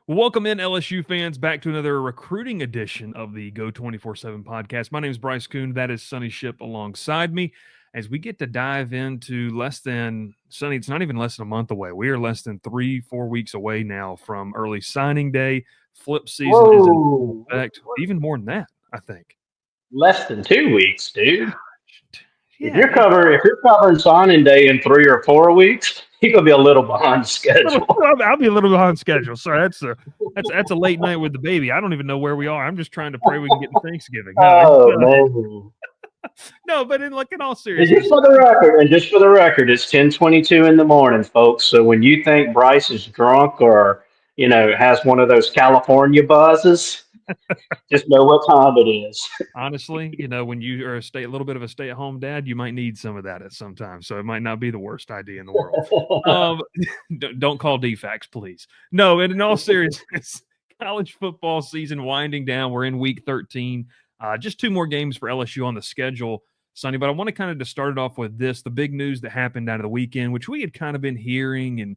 Welcome in, LSU fans, back to another recruiting edition of the Go 24/7 podcast. My name is Bryce Koon. That is Sonny Shipp alongside me as we get to dive into Sonny, it's not even less than a month away. We are less than 3-4 weeks away now from early signing day. Flip season is in full Whoa, effect. Even more than that, I think. less than 2 weeks, dude. If Yeah, you're covering if you're covering signing day in 3 or 4 weeks, you're gonna be a little behind schedule. I'll be a little behind schedule. Sorry, that's a late night with the baby. I don't even know where we are. I'm just trying to pray we can get to Thanksgiving. No, it's Oh man. no, but in all And just seriousness, for the record, it's 10:22 in the morning, folks. So when you think Bryce is drunk or has one of those California buzzes, just know what time it is. honestly, when you are a little bit of a stay-at-home dad, you might need some of that at some time. So it might not be the worst idea in the world. Um, don't call DFAX, please. No, and in all seriousness, college football season winding down. We're in week 13. Just two more games for LSU on the schedule, Sonny. But I want to kind of just start it off with this: the big news that happened out of the weekend, which we had kind of been hearing, and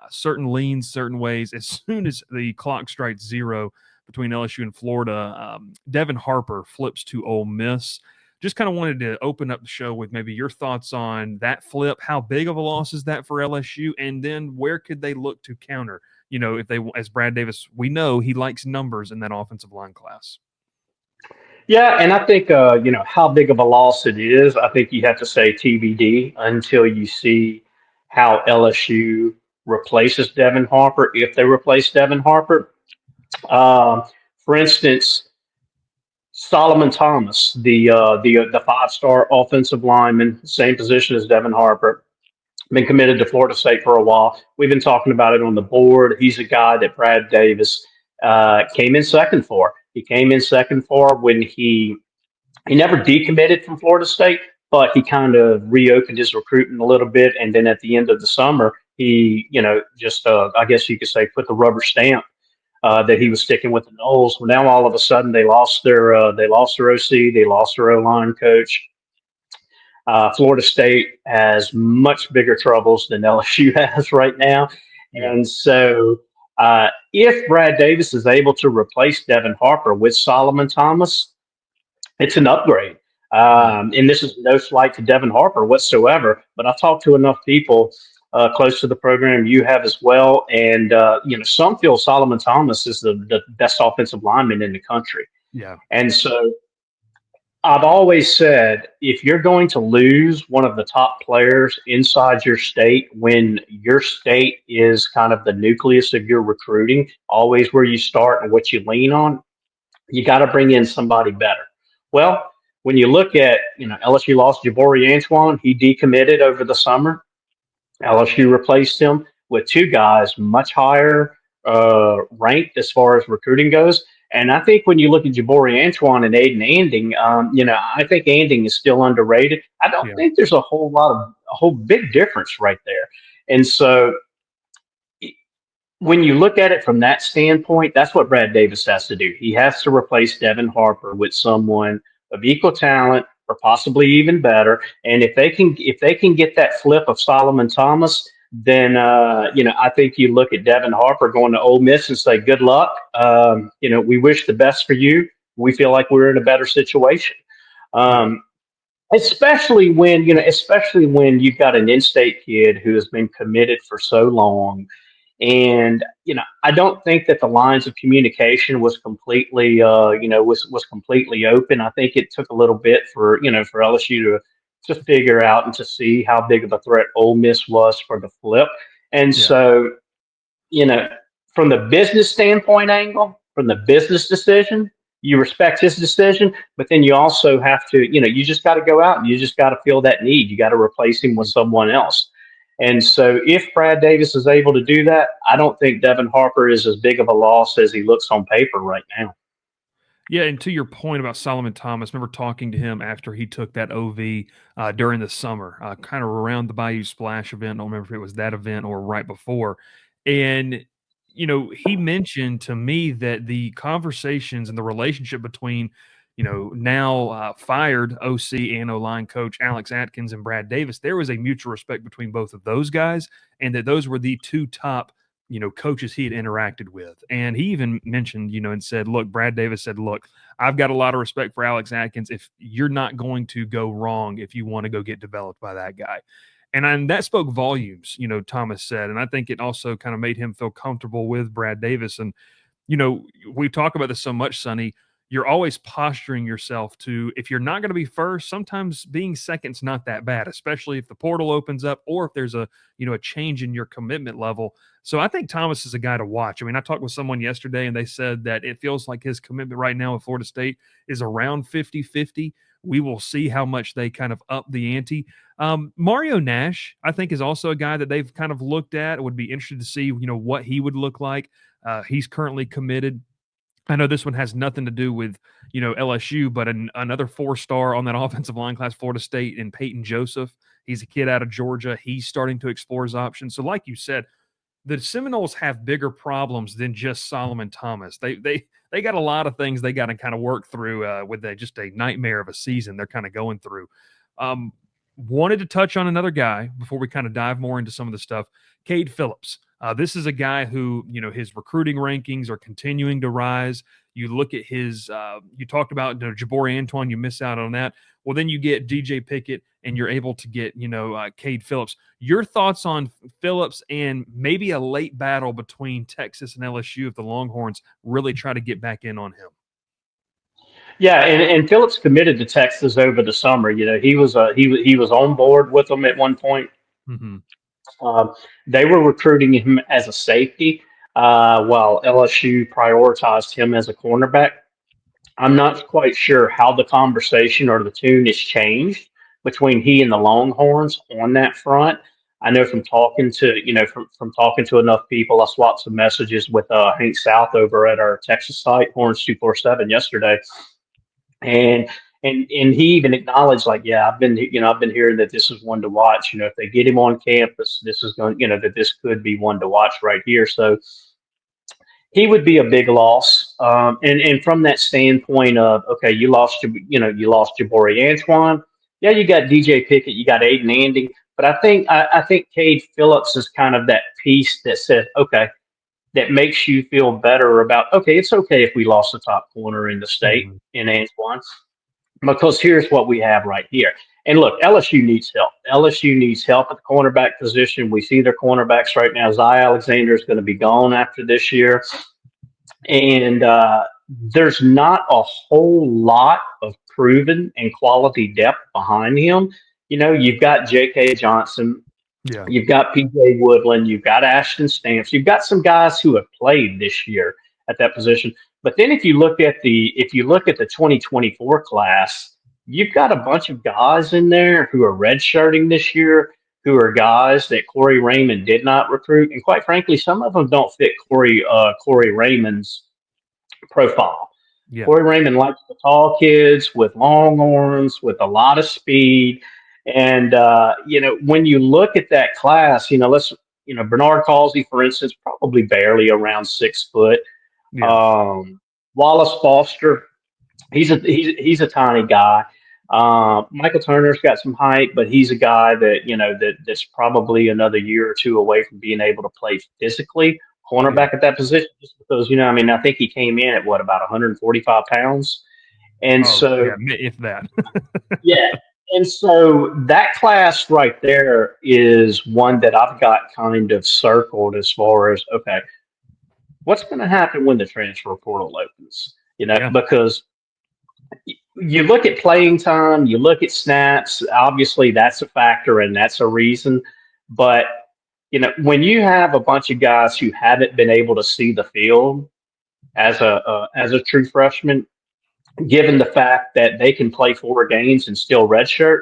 certain leans, certain ways. As soon as the clock strikes zero between LSU and Florida, Devin Harper flips to Ole Miss. Just kind of wanted to open up the show with maybe your thoughts on that flip. How big of a loss is that for LSU? And then where could they look to counter? If they, as Brad Davis, we know he likes numbers in that offensive line class. Yeah, and I think how big of a loss it is. I think you have to say TBD until you see how LSU replaces Devin Harper, if they replace Devin Harper. Um, for instance, Solomon Thomas, the 5-star offensive lineman, same position as Devin Harper, been committed to Florida State for a while. We've been talking about it on the board. He's a guy that Brad Davis came in second for. He came in second for when he never decommitted from Florida State, but he kind of reopened his recruitment a little bit. And then at the end of the summer, he, just, I guess you could say, put the rubber stamp that he was sticking with the Knowles. Well, now all of a sudden they lost their OC, they lost their O-line coach. Florida State has much bigger troubles than LSU has right now. Yeah. And so if Brad Davis is able to replace Devin Harper with Solomon Thomas, it's an upgrade. And this is no slight to Devin Harper whatsoever, but I've talked to enough people close to the program, you have as well, and some feel Solomon Thomas is the best offensive lineman in the country. Yeah. And so I've always said if you're going to lose one of the top players inside your state when your state is kind of the nucleus of your recruiting, always where you start and what you lean on, you got to bring in somebody better. Well, when you look at, LSU lost Jabori Antoine, he decommitted over the summer. LSU replaced him with two guys much higher ranked as far as recruiting goes. And I think when you look at Jabori Antoine and Aiden Anding, I think Anding is still underrated. I don't Yeah. think there's a whole big difference right there. And so when you look at it from that standpoint, that's what Brad Davis has to do. He has to replace Devin Harper with someone of equal talent or possibly even better. And if they can get that flip of Solomon Thomas, then I think you look at Devin Harper going to Ole Miss and say, "Good luck. We wish the best for you. We feel like we're in a better situation." Yeah. Um, especially when you've got an in-state kid who has been committed for so long, and I don't think that the lines of communication was completely was completely open. I think it took a little bit for LSU to figure out and to see how big of a threat Ole Miss was for the flip. And Yeah. so you know, from the business standpoint angle, from the business decision, you respect his decision, but then you also have to, you just got to go out and you just got to feel that need. You got to replace him with someone else. And so if Brad Davis is able to do that, I don't think Devin Harper is as big of a loss as he looks on paper right now. Yeah, and to your point about Solomon Thomas, remember talking to him after he took that OV during the summer, kind of around the Bayou Splash event. I don't remember if it was that event or right before. And, he mentioned to me that the conversations and the relationship between, now fired OC and O-line coach Alex Atkins and Brad Davis, there was a mutual respect between both of those guys, and that those were the two top coaches he had interacted with. And he even mentioned, and said, look, Brad Davis said, look, I've got a lot of respect for Alex Atkins. If you're not going to go wrong, if you want to go get developed by that guy. And that spoke volumes, Thomas said. And I think it also kind of made him feel comfortable with Brad Davis. And we talk about this so much, Sonny. You're always posturing yourself to, if you're not going to be first, sometimes being second's not that bad, especially if the portal opens up or if there's a change in your commitment level. So I think Thomas is a guy to watch. I mean, I talked with someone yesterday and they said that it feels like his commitment right now with Florida State is around 50-50. We will see how much they kind of up the ante. Mario Nash, I think, is also a guy that they've kind of looked at. It would be interested to see, what he would look like. He's currently committed. I know this one has nothing to do with, LSU, but another 4-star on that offensive line class, Florida State, and Peyton Joseph. He's a kid out of Georgia. He's starting to explore his options. So like you said, the Seminoles have bigger problems than just Solomon Thomas. They got a lot of things they got to kind of work through with just a nightmare of a season they're kind of going through. Wanted to touch on another guy before we kind of dive more into some of the stuff. Cade Phillips. This is a guy who, his recruiting rankings are continuing to rise. You look at his, you talked about Jabari Antoine, you miss out on that. Well, then you get DJ Pickett and you're able to get, Cade Phillips. Your thoughts on Phillips and maybe a late battle between Texas and LSU if the Longhorns really try to get back in on him? Yeah, and Phillips committed to Texas over the summer. He was on board with them at one point. Mm-hmm. They were recruiting him as a safety, while LSU prioritized him as a cornerback. I'm not quite sure how the conversation or the tune has changed between he and the Longhorns on that front. I know from talking to from talking to enough people, I swapped some messages with Hank South over at our Texas site, Horns 247 yesterday, and and he even acknowledged, like, yeah, I've been hearing that this is one to watch. If they get him on campus, this is going, that this could be one to watch right here. So he would be a big loss. And from that standpoint of, okay, you lost Jabari Antoine. Yeah, you got DJ Pickett, you got Aiden Andy, but I think Cade Phillips is kind of that piece that said, okay, that makes you feel better about, okay, it's okay if we lost the top corner in the state Mm-hmm. in Antoine, because here's what we have right here. And look, LSU needs help. LSU needs help at the cornerback position. We see their cornerbacks right now. Zy Alexander is going to be gone after this year. And there's not a whole lot of proven and quality depth behind him. You've got J.K. Johnson, Yeah. you've got P.J. Woodland, you've got Ashton Stamps, you've got some guys who have played this year at that position. But then if you look at the 2024 class, you've got a bunch of guys in there who are redshirting this year, who are guys that Corey Raymond did not recruit, and quite frankly, some of them don't fit Corey Raymond's profile. Yeah. Corey Raymond likes the tall kids with long arms, with a lot of speed. And, when you look at that class, Bernard Causey, for instance, probably barely around 6 foot. Yeah. Wallace Foster, he's a tiny guy. Michael Turner's got some height, but he's a guy that's probably another year or two away from being able to play physically cornerback at that position, just because I think he came in at about 145 pounds, and so if that. yeah, and so that class right there is one that I've got kind of circled as far as, okay, what's going to happen when the transfer portal opens? Because you look at playing time, you look at snaps. Obviously, that's a factor and that's a reason. But when you have a bunch of guys who haven't been able to see the field as a true freshman, given the fact that they can play 4 games and still redshirt,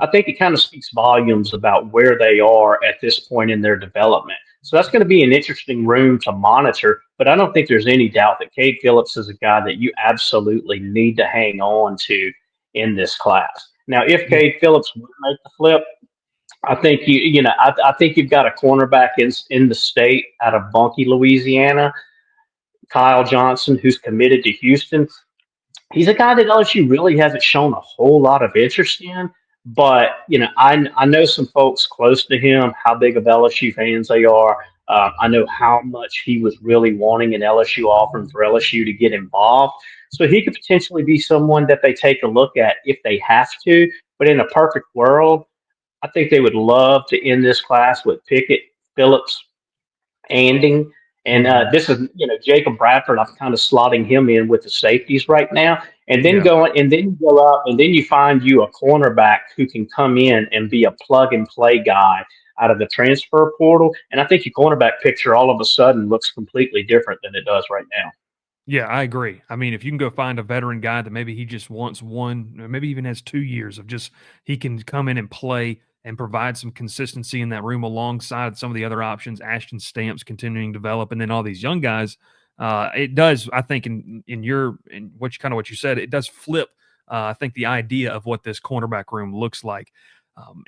I think it kind of speaks volumes about where they are at this point in their development. So that's going to be an interesting room to monitor, but I don't think there's any doubt that Cade Phillips is a guy that you absolutely need to hang on to in this class. Now, if Cade Phillips would make the flip, I think I think you've got a cornerback in the state out of Bunkie, Louisiana, Kyle Johnson, who's committed to Houston. He's a guy that LSU really hasn't shown a whole lot of interest in. But I know some folks close to him, how big of LSU fans they are. I know how much he was really wanting an LSU offer and for LSU to get involved. So he could potentially be someone that they take a look at if they have to. But in a perfect world, I think they would love to end this class with Pickett, Phillips, Anding. And Mhm. this is, Jacob Bradford. I'm kind of slotting him in with the safeties right now, Yeah. and then you go up, and then you find you a cornerback who can come in and be a plug and play guy out of the transfer portal. And I think your cornerback picture all of a sudden looks completely different than it does right now. Yeah, I agree. I mean, if you can go find a veteran guy that maybe he just wants one, or maybe even has 2 years of just he can come in and play and provide some consistency in that room alongside some of the other options, Ashton Stamps continuing to develop, and then all these young guys. It does, I think, in what you said, it does flip. I think the idea of what this cornerback room looks like,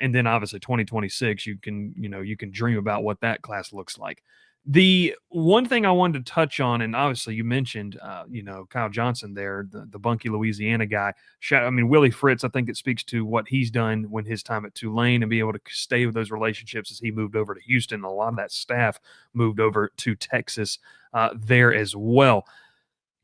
and then obviously 2026, you can dream about what that class looks like. The one thing I wanted to touch on, and obviously you mentioned, Kyle Johnson there, the Bunkie, Louisiana guy. I mean, Willie Fritz, I think it speaks to what he's done when his time at Tulane and be able to stay with those relationships as he moved over to Houston. A lot of that staff moved over to Texas there as well.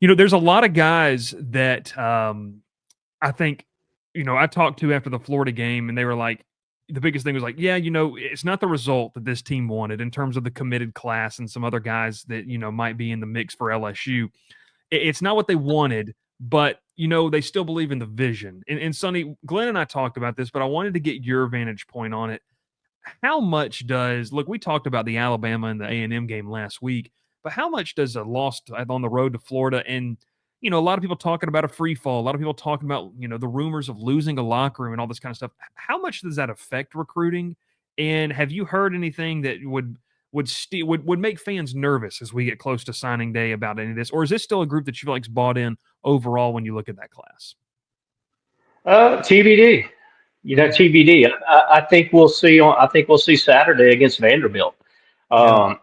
There's a lot of guys that I think, I talked to after the Florida game, and they were like, the biggest thing was like, yeah, it's not the result that this team wanted in terms of the committed class and some other guys that, might be in the mix for LSU. It's not what they wanted, but, they still believe in the vision. And Sonny, Glenn and I talked about this, but I wanted to get your vantage point on it. How much does, look, we talked about the Alabama and the A&M game last week, but how much does a loss on the road to Florida and a lot of people talking about a free fall, a lot of people talking about, the rumors of losing a locker room and all this kind of stuff. How much does that affect recruiting? And have you heard anything that would make fans nervous as we get close to signing day about any of this? Or is this still a group that you feel like's bought in overall when you look at that class? TBD. Mm, TBD. I think we'll see I think we'll see Saturday against Vanderbilt. yeah. Um,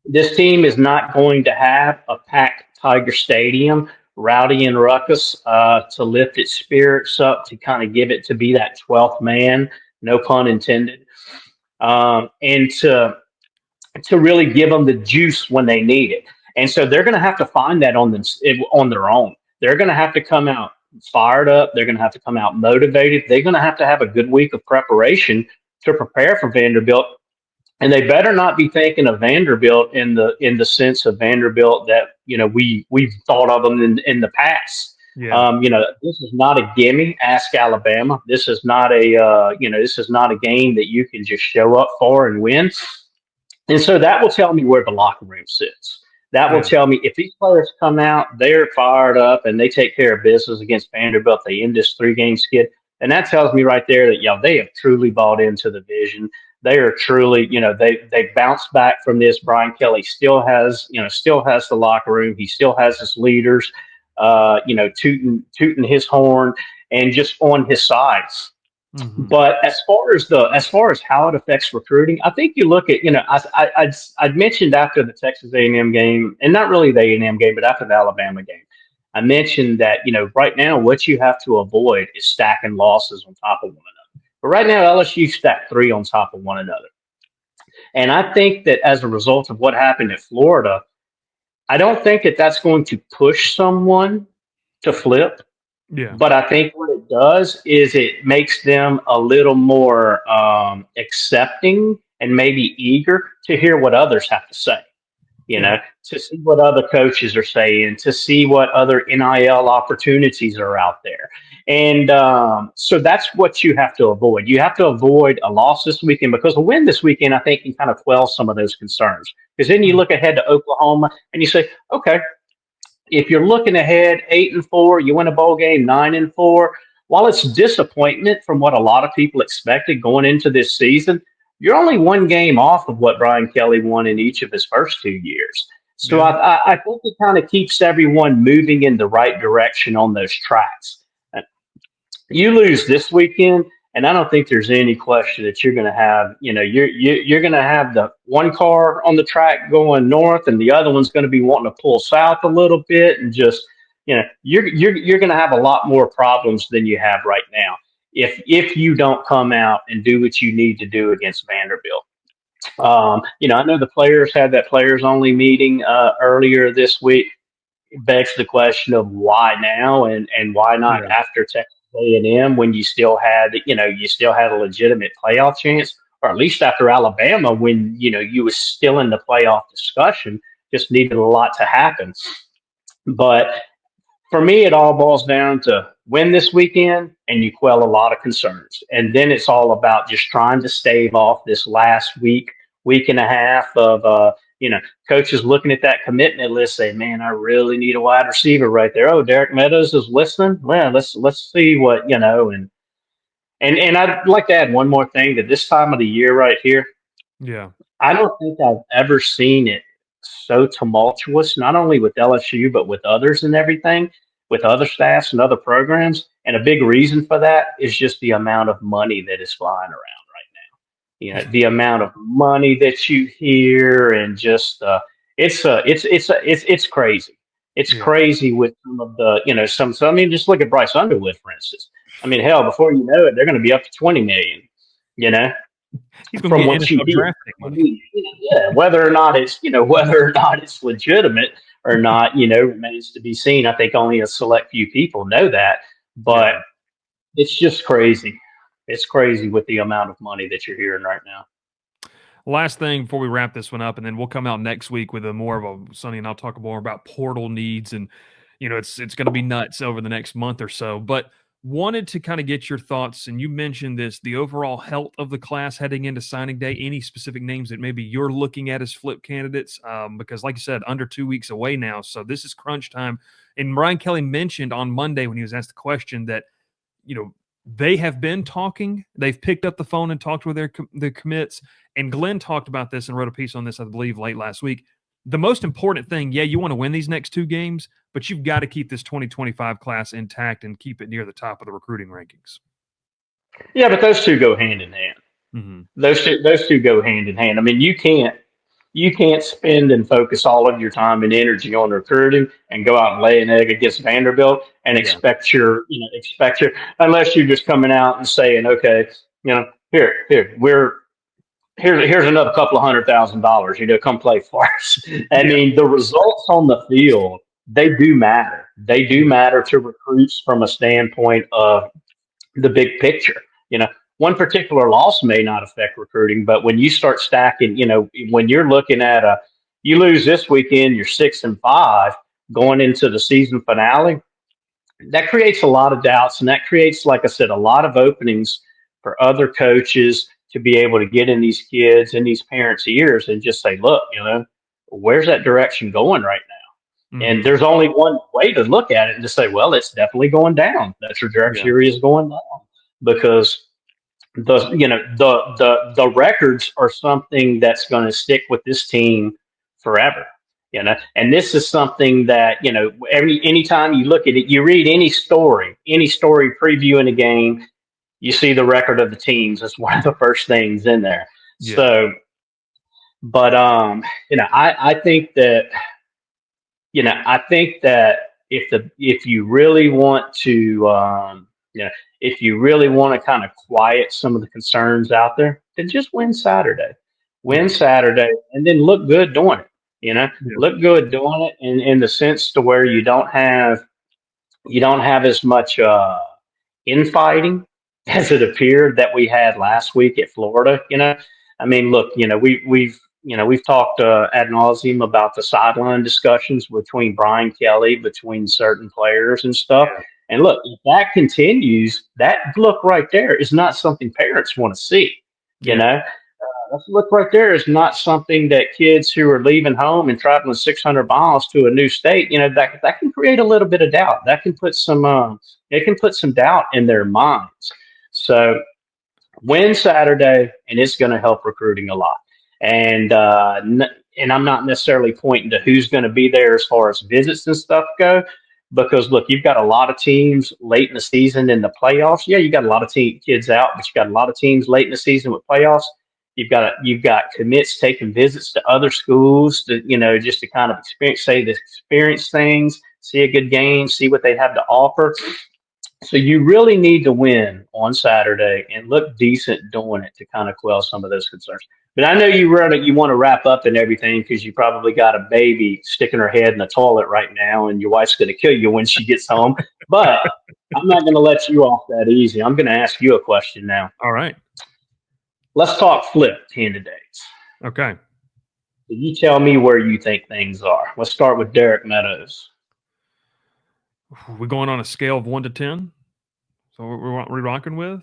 this team is not going to have a packed Tiger Stadium, rowdy and ruckus, to lift its spirits up, to kind of give it to be that 12th man, no pun intended, and to really give them the juice when they need it. And so they're going to have to find that on their own. They're going to have to come out fired up. They're going to have to come out motivated. They're going to have a good week of preparation to prepare for Vanderbilt, and they better not be thinking of Vanderbilt in the sense of Vanderbilt that we've thought of them in the past. Yeah. This is not a gimme. Ask Alabama. This is not a game that you can just show up for and win. And so that will tell me where the locker room sits. That will Yeah. tell me if these players come out, they're fired up and they take care of business against Vanderbilt, they end this 3 game skid. And that tells me right there that, they have truly bought into the vision. They are truly, they bounced back from this. Brian Kelly still has the locker room. He still has his leaders, tooting his horn and just on his side. Hmm. But as far as how it affects recruiting, I think you look at I'd mentioned after the Texas A&M game, and not really the A&M game, but after the Alabama game, I mentioned that right now what you have to avoid is stacking losses on top of one another. But right now LSU stacked 3 on top of one another, and I think that as a result of what happened at Florida, I don't think that that's going to push someone to flip. Yeah. But I think what it does is it makes them a little more accepting and maybe eager to hear what others have to say, Yeah. to see what other coaches are saying, to see what other NIL opportunities are out there. And so that's what you have to avoid. You have to avoid a loss this weekend, because a win this weekend, I think, can kind of quell some of those concerns. Because then you Mm. look ahead to Oklahoma and you say, okay, if you're looking ahead 8-4, you win a bowl game 9-4. While it's disappointment from what a lot of people expected going into this season, you're only 1 game off of what Brian Kelly won in each of his first 2 years. So Yeah. I think it kind of keeps everyone moving in the right direction on those tracks. You lose this weekend, and I don't think there's any question that you're going to have. You're going to have the one car on the track going north, and the other one's going to be wanting to pull south a little bit, and just you're going to have a lot more problems than you have right now if you don't come out and do what you need to do against Vanderbilt. I know the players had that players only meeting earlier this week. It begs the question of why now and why not Yeah. after Texas A&M when you still had a legitimate playoff chance, or at least after Alabama when you was still in the playoff discussion. Just needed a lot to happen. But for me, it all boils down to win this weekend and you quell a lot of concerns. And then it's all about just trying to stave off this last week and a half of, coaches looking at that commitment list, say, man, I really need a wide receiver right there. Oh, Derek Meadows is listening. Well, let's see and I'd like to add one more thing that this time of the year right here, Yeah. I don't think I've ever seen it so tumultuous, not only with LSU, but with others and everything, with other staffs and other programs. And a big reason for that is just the amount of money that is flying around right now. The amount of money that you hear and just it's crazy. It's Yeah. crazy with some of the I mean, just look at Bryce Underwood, for instance. I mean, hell, before you know it, they're going to be up to 20 million. You know, He's going to from get what you NFL hear. draft pick I money. mean, yeah, whether or not it's legitimate or not, remains to be seen. I think only a select few people know that, but Yeah. it's just crazy. It's crazy with the amount of money that you're hearing right now. Last thing before we wrap this one up, and then we'll come out next week with a more of a Sonny and I'll talk more about portal needs, and it's going to be nuts over the next month or so. But wanted to kind of get your thoughts, and you mentioned this, the overall health of the class heading into signing day. Any specific names that maybe you're looking at as flip candidates? Because, like you said, under 2 weeks away now, so this is crunch time. And Brian Kelly mentioned on Monday when he was asked the question that they have been talking. They've picked up the phone and talked with their commits. And Glenn talked about this and wrote a piece on this, I believe, late last week. The most important thing, you want to win these next 2 games, but you've got to keep this 2025 class intact and keep it near the top of the recruiting rankings. Yeah, but those two go hand in hand. Mm-hmm. Those two go hand in hand. I mean, you can't spend and focus all of your time and energy on recruiting and go out and lay an egg against Vanderbilt and Yeah. expect your unless you're just coming out and saying, okay, here's another couple of $100,000, come play for us. I Yeah. mean, the results on the field, they do matter. They do Yeah. matter to recruits from a standpoint of the big picture. One particular loss may not affect recruiting, but when you start stacking, when you're looking at you lose this weekend, you're 6-5 going into the season finale. That creates a lot of doubts, and that creates, like I said, a lot of openings for other coaches to be able to get in these kids and these parents' ears and just say, look, where's that direction going right now? And Mm-hmm. there's only one way to look at it and to say, well, it's definitely going down. That Yeah. trajectory is going down because the records are something that's going to stick with this team forever. And this is something that anytime you look at it, you read any story previewing a game, you see the record of the teams as one of the first things in there. Yeah. So, but I think that if you really want to, if you really want to kind of quiet some of the concerns out there, then just win Saturday. Win Yeah. Saturday, and then look good doing it. Yeah. Look good doing it in the sense to where you don't have as much infighting as it appeared that we had last week at Florida. I mean, look, we've talked ad nauseum about the sideline discussions between Brian Kelly, between certain players and stuff. Yeah. And look, if that continues, that look right there is not something parents want to see. You Yeah. know, that look right there is not something that kids who are leaving home and traveling 600 miles to a new state, that can create a little bit of doubt. That can put some doubt in their minds. So win Saturday, and it's going to help recruiting a lot. And and I'm not necessarily pointing to who's going to be there as far as visits and stuff go, because look, you've got a lot of teams late in the season in the playoffs. Yeah, you got a lot of kids out, but you got a lot of teams late in the season with playoffs. You've got commits taking visits to other schools to just to kind of experience things, see a good game, see what they have to offer. So you really need to win on Saturday and look decent doing it to kind of quell some of those concerns. But I know you want to wrap up and everything because you probably got a baby sticking her head in the toilet right now, and your wife's going to kill you when she gets home. But I'm not going to let you off that easy. I'm going to ask you a question now. All right. Let's talk flip candidates. Okay. So you tell me where you think things are. Let's start with Derek Meadows. We're going on a scale of 1 to 10. So we're rocking with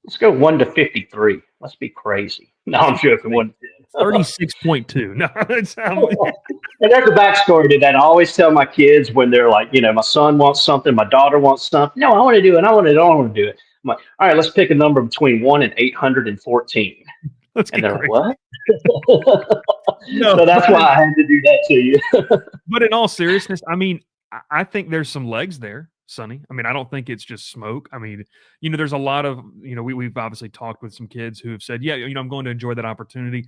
Let's go 1 to 53. Let's be crazy. No, I'm joking. 36.2. No, it's And there's a backstory to that. I always tell my kids when they're like, my son wants something, my daughter wants something. No, I want to do it. I want to. I want to do it. I'm like, all right, let's pick a number between 1 and 814. let's And get they're like, crazy. what? No, So that's why I had to do that to you. but in all seriousness, I mean, I think there's some legs there, Sonny. I mean, I don't think it's just smoke. I mean, there's a lot of, we've obviously talked with some kids who have said, yeah, I'm going to enjoy that opportunity.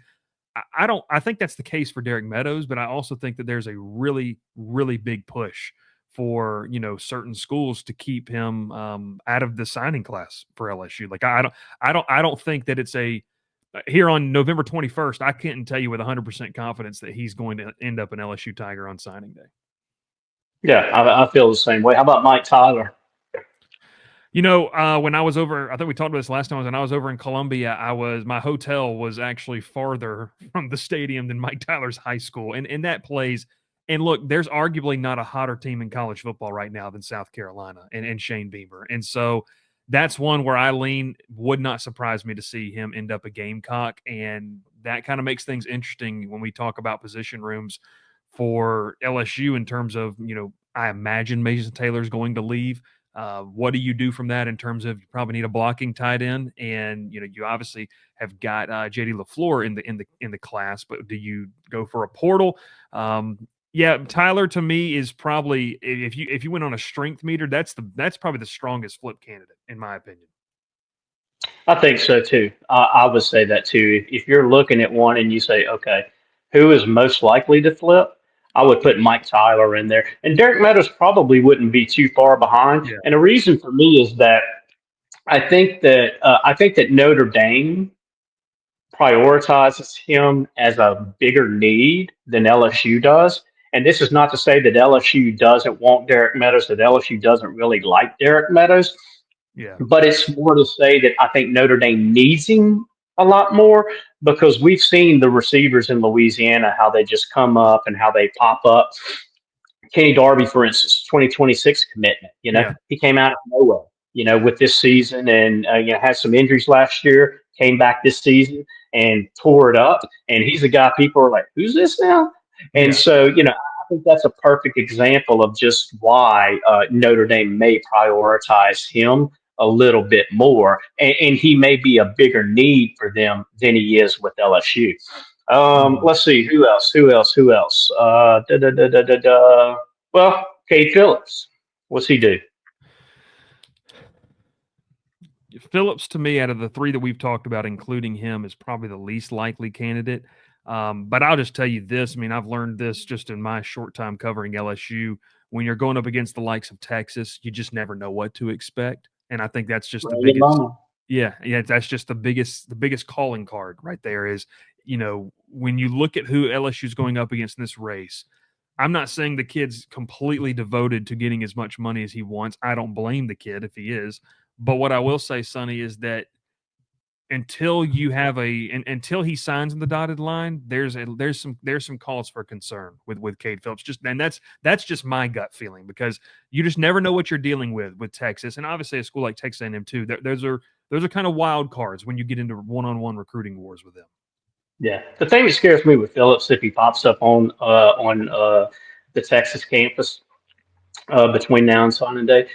I think that's the case for Derek Meadows, but I also think that there's a really, really big push for, certain schools to keep him out of the signing class for LSU. Like I don't think that it's here on November 21st, I can't tell you with 100% confidence that he's going to end up an LSU Tiger on signing day. Yeah, I feel the same way. How about Mike Tyler? When I was over, I think we talked about this last time. When I was over in Columbia, my hotel was actually farther from the stadium than Mike Tyler's high school, and that plays. And look, there's arguably not a hotter team in college football right now than South Carolina and Shane Beamer, and so that's one where I lean. Would not surprise me to see him end up a Gamecock, and that kind of makes things interesting when we talk about position rooms for LSU in terms of I imagine Mason Taylor's going to leave. What do you do from that in terms of you probably need a blocking tight end, and you obviously have got JD LaFleur in the class, but do you go for a portal? Yeah, Tyler to me is probably if you went on a strength meter, that's probably the strongest flip candidate in my opinion. I think so too. I would say that too. If you're looking at one and you say, okay, who is most likely to flip? I would put Mike Tyler in there. And Derek Meadows probably wouldn't be too far behind. Yeah, And the reason for me is that I think that Notre Dame prioritizes him as a bigger need than LSU does. And this is not to say that LSU doesn't want Derek Meadows, that LSU doesn't really like Derek Meadows, yeah, but it's more to say that I think Notre Dame needs him a lot more because we've seen the receivers in Louisiana, how they just come up and how they pop up. Kenny Darby, for instance, 2026 commitment. yeah, He came out of nowhere. With this season, and had some injuries last year. Came back this season and tore it up. And he's a guy people are like, "Who's this now?" And yeah. so, I think that's a perfect example of just why Notre Dame may prioritize him a little bit more, and he may be a bigger need for them than he is with LSU. Mhm. Let's see who else. Who else? Who else? Well, Cade Phillips. What's he do? Phillips, to me, out of the three that we've talked about, including him, is probably the least likely candidate. But I'll just tell you this. I mean, I've learned this just in my short time covering LSU. When you're going up against the likes of Texas, you just never know what to expect. And I think that's just the Bring it biggest. on. Yeah, that's just the biggest calling card right there is, when you look at who LSU is going up against in this race, I'm not saying the kid's completely devoted to getting as much money as he wants. I don't blame the kid if he is. But what I will say, Sonny, is that until he signs on the dotted line, there's some cause for concern with Cade Phillips. That's just my gut feeling because you just never know what you're dealing with Texas, and obviously a school like Texas A&M too. Those are kind of wild cards when you get into one-on-one recruiting wars with them. Yeah, the thing that scares me with Phillips if he pops up on the Texas campus between now and signing day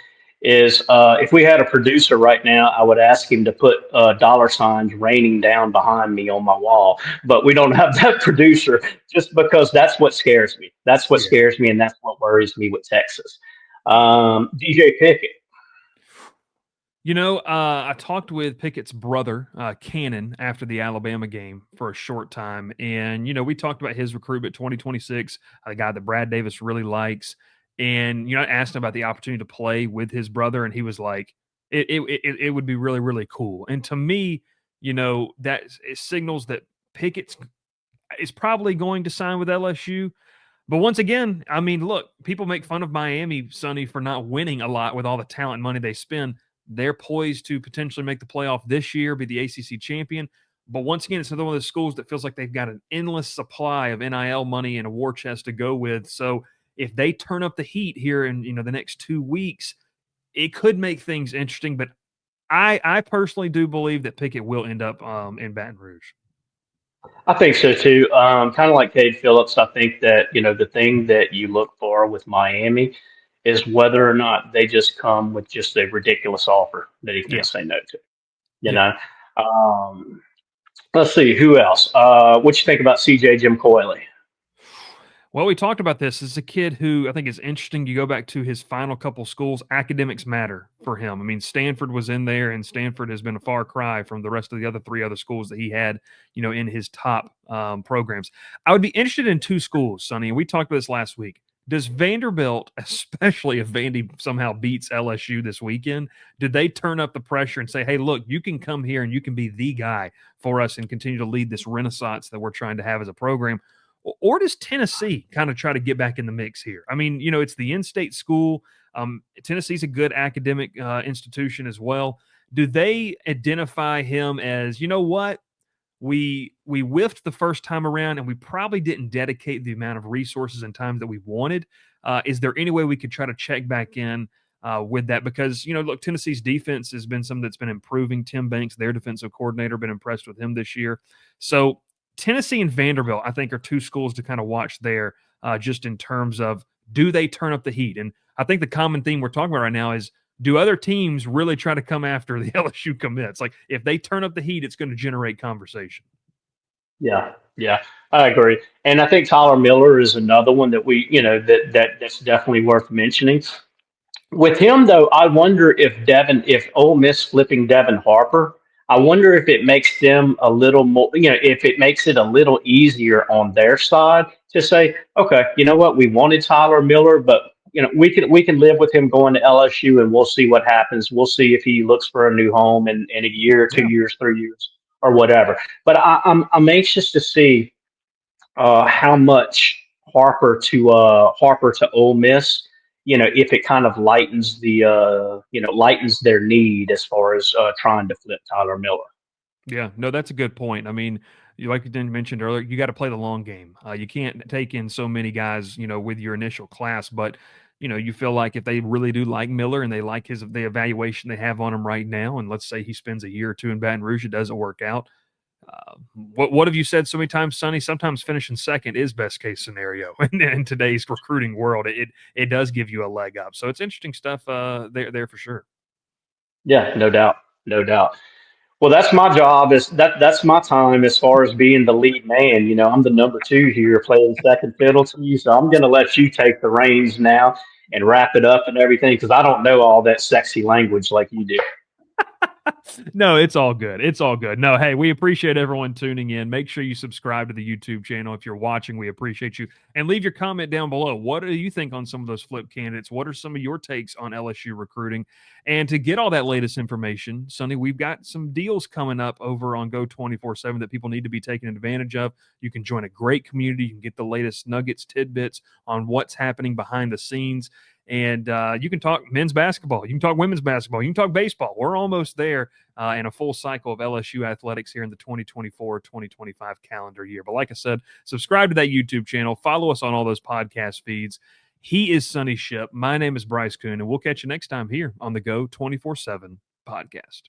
is if we had a producer right now, I would ask him to put dollar signs raining down behind me on my wall. But we don't have that producer just because that's what scares me. That's what Yeah. scares me, and that's what worries me with Texas. DJ Pickett. I talked with Pickett's brother, Cannon, after the Alabama game for a short time. And, we talked about his recruitment 2026, a guy that Brad Davis really likes. And, I asked him about the opportunity to play with his brother, and he was like, it would be really, really cool. And to me, that it signals that Pickett is probably going to sign with LSU. But once again, I mean, look, people make fun of Miami, Sonny, for not winning a lot with all the talent and money they spend. They're poised to potentially make the playoff this year, be the ACC champion. But once again, it's another one of those schools that feels like they've got an endless supply of NIL money and a war chest to go with. So if they turn up the heat here in the next 2 weeks, it could make things interesting. But I personally do believe that Pickett will end up in Baton Rouge. I think so too. Kind of like Cade Phillips, I think that, the thing that you look for with Miami is whether or not they just come with just a ridiculous offer that he Yeah. can't say no to. You Yeah. know, um, let's see who else. What you think about CJ Jim Coyley? Well, we talked about this. This is a kid who I think is interesting. You go back to his final couple schools, academics matter for him. I mean, Stanford was in there, and Stanford has been a far cry from the rest of the other 3 other schools that he had, in his top programs. I would be interested in 2 schools, Sonny, and we talked about this last week. Does Vanderbilt, especially if Vandy somehow beats LSU this weekend, did they turn up the pressure and say, hey, look, you can come here and you can be the guy for us and continue to lead this renaissance that we're trying to have as a program? Or does Tennessee kind of try to get back in the mix here? I mean, it's the in-state school. Tennessee's a good academic institution as well. Do they identify him as, what? We whiffed the first time around, and we probably didn't dedicate the amount of resources and time that we wanted. Is there any way we could try to check back in with that? Because look, Tennessee's defense has been something that's been improving. Tim Banks, their defensive coordinator, been impressed with him this year. So Tennessee and Vanderbilt, I think, are 2 schools to kind of watch there, just in terms of, do they turn up the heat? And I think the common theme we're talking about right now is, do other teams really try to come after the LSU commits? Like, if they turn up the heat, it's going to generate conversation. Yeah, yeah, I agree. And I think Tyler Miller is another one that that's definitely worth mentioning. With him though, I wonder if Ole Miss flipping Devin Harper, I wonder if it makes them a little more, if it makes it a little easier on their side to say, okay, you know what, we wanted Tyler Miller, but we can live with him going to LSU, and we'll see what happens. We'll see if he looks for a new home in a year, Yeah. 2 years, 3 years, or whatever. But I'm anxious to see how much Harper to Ole Miss, if it kind of lightens their need as far as trying to flip Tyler Miller. Yeah, no, that's a good point. I mean, like you mentioned earlier, you got to play the long game. You can't take in so many guys, with your initial class. But you feel like if they really do like Miller and they like the evaluation they have on him right now, and let's say he spends a year or 2 in Baton Rouge, it doesn't work out. What have you said so many times, Sonny? Sometimes finishing second is best case scenario in today's recruiting world. It does give you a leg up. So it's interesting stuff there for sure. Yeah, no doubt, no doubt. Well, that's my job. That's my time as far as being the lead man. I'm the number 2 here, playing second fiddle to you. So I'm going to let you take the reins now and wrap it up and everything, because I don't know all that sexy language like you do. No, it's all good. It's all good. No, hey, we appreciate everyone tuning in. Make sure you subscribe to the YouTube channel if you're watching. We appreciate you. And leave your comment down below. What do you think on some of those flip candidates? What are some of your takes on LSU recruiting? And to get all that latest information, Sonny, we've got some deals coming up over on Go 24/7 that people need to be taking advantage of. You can join a great community. You can get the latest nuggets, tidbits on what's happening behind the scenes. And you can talk men's basketball. You can talk women's basketball. You can talk baseball. We're almost there in a full cycle of LSU athletics here in the 2024-2025 calendar year. But like I said, subscribe to that YouTube channel. Follow us on all those podcast feeds. He is Sonny Shipp. My name is Bryce Koon, and we'll catch you next time here on the Go 24/7 podcast.